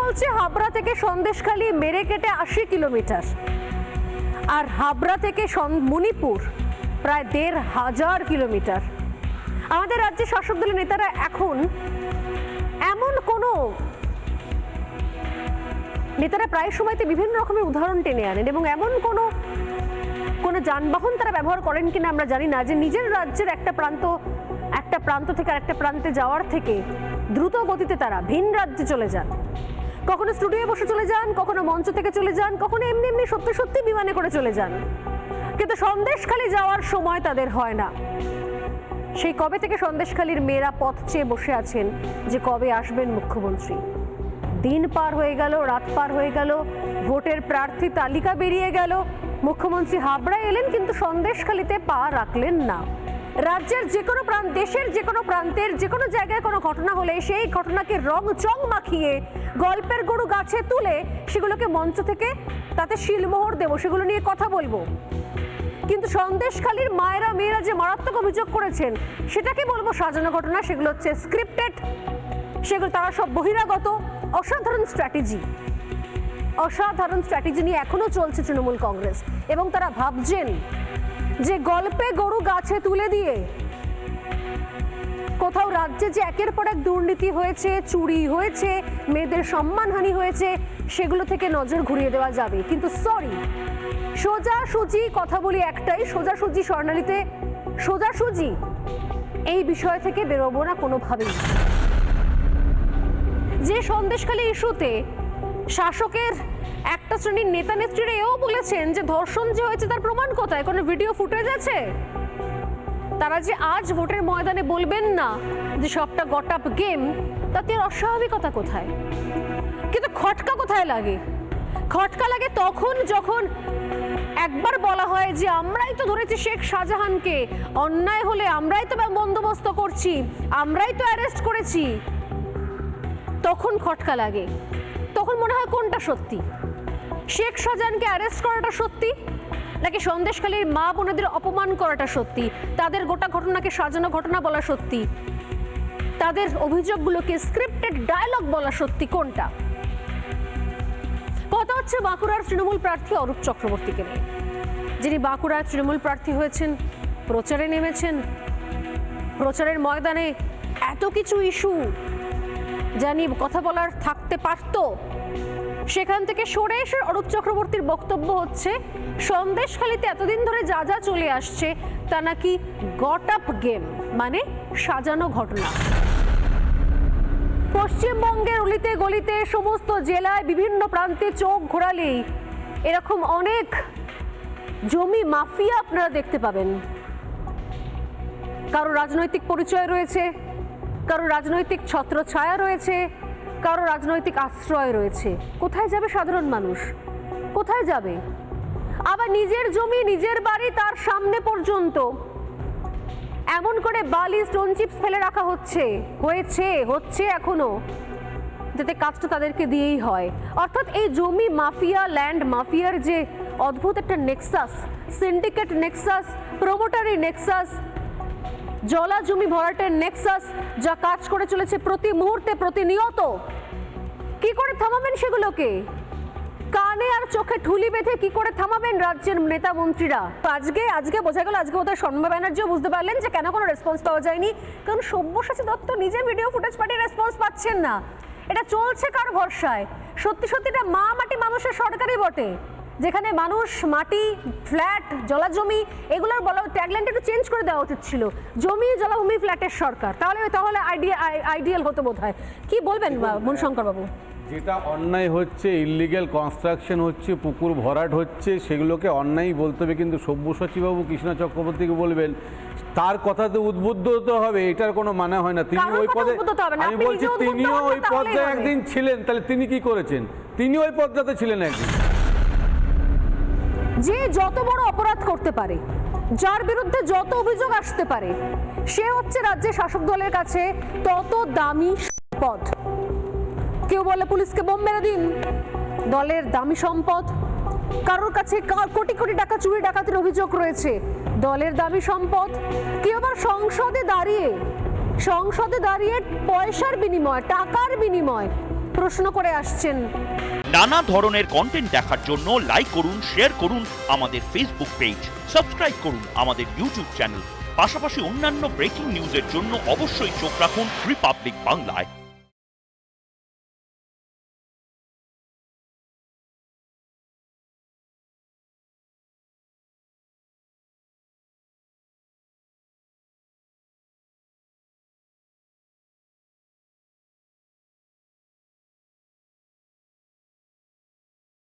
বলছে হাবড়া থেকে সন্দেশখালী মেরে কেটে 80 কিলোমিটার, আর হাবড়া থেকে মণিপুর প্রায় 1500 কিলোমিটার। আমাদের রাজ্যের শাসক দলের নেতারা এখন এমন কোনো নেতারা প্রায় সময়তে বিভিন্ন রকমের উদাহরণ টেনে আনেন এবং এমন কোনো যানবাহন তারা ব্যবহার করেন কিনা আমরা জানি না, যে নিজের রাজ্যের একটা প্রান্ত থেকে আরেকটা প্রান্তে যাওয়ার থেকে দ্রুত গতিতে তারা ভিন রাজ্যে চলে যান। কখনো স্টুডিওয়ে বসে চলে যান, কখনো মঞ্চ থেকে চলে যান, কখনো এমনি এমনি সত্যি সত্যি বিমানে করে চলে যান, কিন্তু সন্দেশখালী যাওয়ার সময় তাদের হয় না। সেই কবে থেকে সন্দেশখালীর মেয়েরা পথ চেয়ে বসে আছেন যে কবে আসবেন মুখ্যমন্ত্রী। দিন পার হয়ে গেল, রাত পার হয়ে গেল, ভোটের প্রার্থী তালিকা বেরিয়ে গেল, মুখ্যমন্ত্রী হাবড়ায় এলেন কিন্তু সন্দেশখালীতে পা রাখলেন না। রাজ্যের যে কোনো দেশের যে কোনো প্রান্তের যে কোনো জায়গায় কোনো ঘটনা হলে সেই ঘটনাকে রং চং মাখিয়ে গল্পের গরু গাছে তুলে সেগুলোকে মঞ্চ থেকে তাতে শিলমোহর দেবো, সেগুলো নিয়ে কথা বলবো। কিন্তু সন্দেশখালীর মায়েরা মেয়েরা যে মারাত্মক অভিযোগ করেছেন সেটাকে বলবো সাজানো ঘটনা, সেগুলো হচ্ছে স্ক্রিপ্টেড, সেগুলো তারা সব বহিরাগত। অসাধারণ স্ট্র্যাটেজি নিয়ে এখনো চলছে তৃণমূল কংগ্রেস, এবং তারা ভাবছেন যে গল্পে গরু গাছে তুলে দিয়ে কোথাও রাজ্যে যে একের পর এক দুর্নীতি হয়েছে, চুরি হয়েছে, মেয়েদের সম্মানহানি হয়েছে, সেগুলো থেকে নজর ঘুরিয়ে দেওয়া যাবে। কিন্তু সরি, সোজাসুজি কথা বলি একটাই, সোজাসুজি স্বর্ণালীতে সোজাসুজি এই বিষয় থেকে বেরোবো না কোনোভাবেই। যে সন্দেশখালী ইস্যুতে শাসকের একটা শ্রেণীর নেতা নেত্রীরা এও বলেছেন যে ধর্ষণ যে হয়েছে তার প্রমাণ কোথায়, কোনো ভিডিও ফুটেজ আছে? তারা যে আজ ভোটের ময়দানে বলবেন না যে সবটা গট-আপ গেম, তাতে অস্বাভাবিকতা কোথায়? কিন্তু খটকা কোথায় লাগে? খটকা লাগে তখন যখন একবার বলা হয় যে আমরাই তো ধরেছি শেখ শাহজাহানকে, অন্যায় হলে আমরাই তো বন্দোবস্ত করছি, আমরাই তো অ্যারেস্ট করেছি, তখন খটকা লাগে। তখন মনে হয় কোনটা সত্যি, শেখ শাহজাহানকে অ্যারেস্ট করাটা সত্যি, নাকি সন্দেশখালীর মা বোনেদের অপমান করাটা সত্যি, তাদের গোটা ঘটনাকে সাজানো ঘটনা বলা সত্যি, তাদের অভিযোগগুলোকে স্ক্রিপ্টেড ডায়লগ বলা সত্যি, কোনটা? কথা হচ্ছে বাঁকুড়ার তৃণমূল প্রার্থী অরূপ চক্রবর্তীকে নিয়ে, যিনি বাঁকুড়ার তৃণমূল প্রার্থী হয়েছেন, প্রচারে নেমেছেন। প্রচারের ময়দানে এত কিছু ইস্যু জানি কথা বলার থাকতে পারত, সেখান থেকে সরে এসে অরূপ চক্রবর্তীর বক্তব্য হচ্ছে সন্দেশখালীতে এতদিন ধরে যা যা চলে আসছে তা নাকি গট-আপ গেম, মানে সাজানো ঘটনা। পশ্চিমবঙ্গের অলিতে গলিতে সমস্ত জেলায় বিভিন্ন প্রান্তে চোখ ঘোরালেই এরকম অনেক জমি মাফিয়া আপনারা দেখতে পাবেন। কারো রাজনৈতিক পরিচয় রয়েছে, কারো রাজনৈতিক ছত্রছায়া রয়েছে, কারো রাজনৈতিক আশ্রয় রয়েছে। কোথায় যাবে সাধারণ মানুষ? কোথায় যাবে? আবার নিজের জমি, নিজের বাড়ি, তার সামনে পর্যন্ত এমন করে বালি, স্টোন চিপস ফেলে রাখা হচ্ছে এখনো, যাতে কাজটা তাদেরকে দিয়েই হয়। অর্থাৎ এই জমি মাফিয়া, ল্যান্ড মাফিয়ার যে অদ্ভুত একটা নেক্সাস, সিন্ডিকেট নেক্সাস, প্রমোটারি নেক্সাস, জলা জমি ভরাটের নেক্সাস, যা কাজ করে চলেছে প্রতি মুহূর্তে, প্রতিনিয়ত, কি করে থামাবেন সেগুলোকে? কানে আর চোখে ঠুলি বেঁধে কি করে থামাবেন রাজ্যের নেতা মন্ত্রীরা? আজকে বোঝা গেল, আজকে বোধহয় শর্মা ব্যানার্জিও বুঝতে পারলেন যে কেন কোনো রেসপন্স পাওয়া যায়নি, কারণ সব্যসাচী দত্ত নিজে ভিডিও ফুটেজ পাঠিয়ে রেসপন্স পাচ্ছেন না। এটা চলছে কার ভরসায়? সত্যি এটা মা মাটি মানুষের সরকারই বটে, যেখানে মানুষ, মাটি, ফ্ল্যাট, জলাজমি, এগুলোর বলা ট্যাগলাইনটা একটু চেঞ্জ করে দেওয়া উচিত ছিল, জমি, জলাভূমি, ফ্ল্যাটের সরকার, তাহলে আইডিয়াল হতো বোধহয়। কি বলবেন মনশঙ্কর বাবু? যেটা অন্যায় হচ্ছে, ইললিগ্যাল কনস্ট্রাকশন হচ্ছে, পুকুর ভরাট হচ্ছে, সেগুলোকে অন্যায় বলতে হবে, কিন্তু সব্যসাচীবাবু কৃষ্ণা চক্রবর্তীকে বলবেন তার কথাতে উদ্বুদ্ধ হতে হবে, এটার কোনো মানে হয় না। তিনি ওই পদে, আমি বলছি তিনিও ওই পদে একদিন ছিলেন, তাহলে তিনি কি করেছেন? তিনি ওই পদটাতে ছিলেন একদিন। যে যত বড় অপরাধ করতে পারে, যার বিরুদ্ধে যত অভিযোগ আসতে পারে, সে হচ্ছে রাজ্যের শাসক দলের কাছে তত দামি সম্পদ। কেউ বলে পুলিশকে বোম মেরে দিন, দলের দামি সম্পদ। কারোর কাছে কোটি কোটি টাকা চুরি ডাকাতির অভিযোগ রয়েছে, দলের দামি সম্পদ। কেউ আবার সংসদে দাঁড়িয়ে পয়সার বিনিময়, টাকার বিনিময় প্রশ্ন করে আসছেন। নানা ধরনের কন্টেন্ট দেখার জন্য লাইক করুন, শেয়ার করুন আমাদের ফেসবুক পেজ, সাবস্ক্রাইব করুন আমাদের ইউটিউব চ্যানেল। পাশাপাশি অন্যান্য ব্রেকিং নিউজের জন্য অবশ্যই চোখ রাখুন রিপাবলিক বাংলায়।